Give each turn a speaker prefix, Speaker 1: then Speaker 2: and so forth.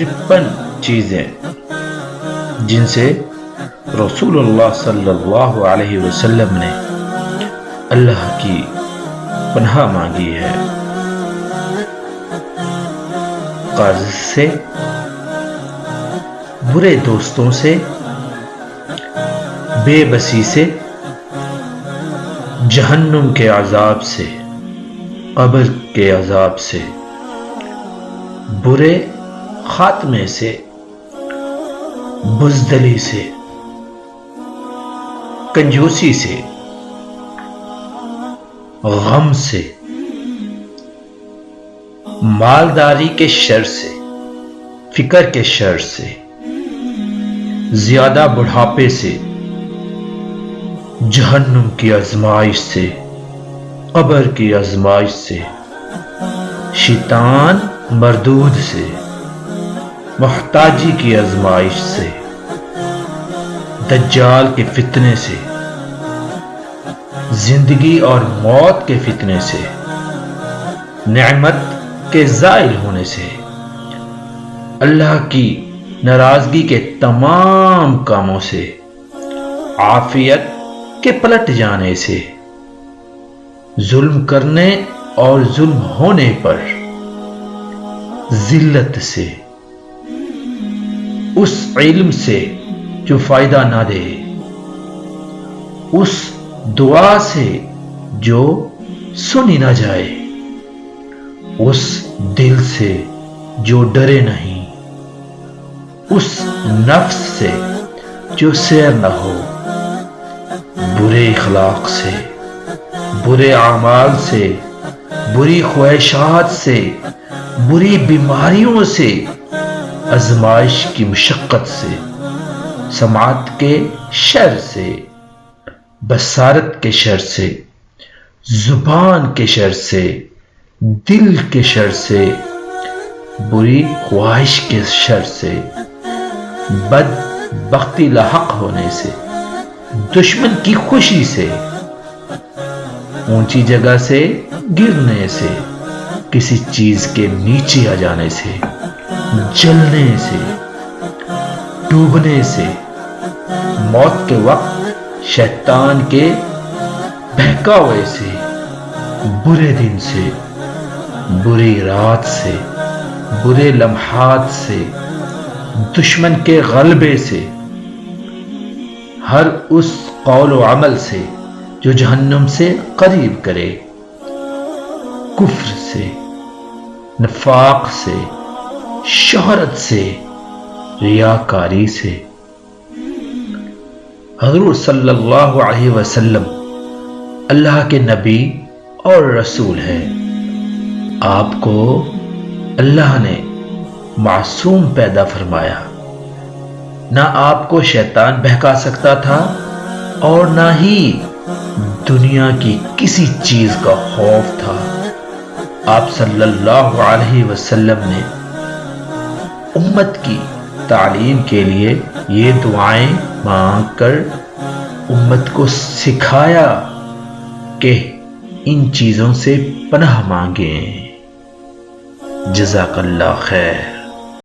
Speaker 1: 53 چیزیں جن سے رسول اللہ صلی اللہ علیہ وسلم نے اللہ کی پناہ مانگی ہے۔ قرض سے، برے دوستوں سے، بے بسی سے، جہنم کے عذاب سے، قبر کے عذاب سے، برے خاتمے سے، بزدلی سے، کنجوسی سے، غم سے، مالداری کے شر سے، فکر کے شر سے، زیادہ بڑھاپے سے، جہنم کی آزمائش سے، قبر کی آزمائش سے، شیطان مردود سے، محتاجی کی آزمائش سے، دجال کے فتنے سے، زندگی اور موت کے فتنے سے، نعمت کے زائل ہونے سے، اللہ کی ناراضگی کے تمام کاموں سے، عافیت کے پلٹ جانے سے، ظلم کرنے اور ظلم ہونے پر ذلت سے، اس علم سے جو فائدہ نہ دے، اس دعا سے جو سنی نہ جائے، اس دل سے جو ڈرے نہیں، اس نفس سے جو سیر نہ ہو، برے اخلاق سے، برے اعمال سے، بری خواہشات سے، بری بیماریوں سے، آزمائش کی مشقت سے، سماعت کے شر سے، بصارت کے شر سے، زبان کے شر سے، دل کے شر سے، بری خواہش کے شر سے، بدبختی لاحق ہونے سے، دشمن کی خوشی سے، اونچی جگہ سے گرنے سے، کسی چیز کے نیچے آ جانے سے، جلنے سے، ڈوبنے سے، موت کے وقت شیطان کے بہکاوے سے، برے دن سے، بری رات سے، برے لمحات سے، دشمن کے غلبے سے، ہر اس قول و عمل سے جو جہنم سے قریب کرے، کفر سے، نفاق سے، شہرت سے، ریاکاری سے۔ حضور صلی اللہ علیہ وسلم اللہ کے نبی اور رسول ہیں۔ آپ کو اللہ نے معصوم پیدا فرمایا، نہ آپ کو شیطان بہکا سکتا تھا اور نہ ہی دنیا کی کسی چیز کا خوف تھا۔ آپ صلی اللہ علیہ وسلم نے امت کی تعلیم کے لیے یہ دعائیں مانگ کر امت کو سکھایا کہ ان چیزوں سے پناہ مانگیں۔ جزاک اللہ خیر۔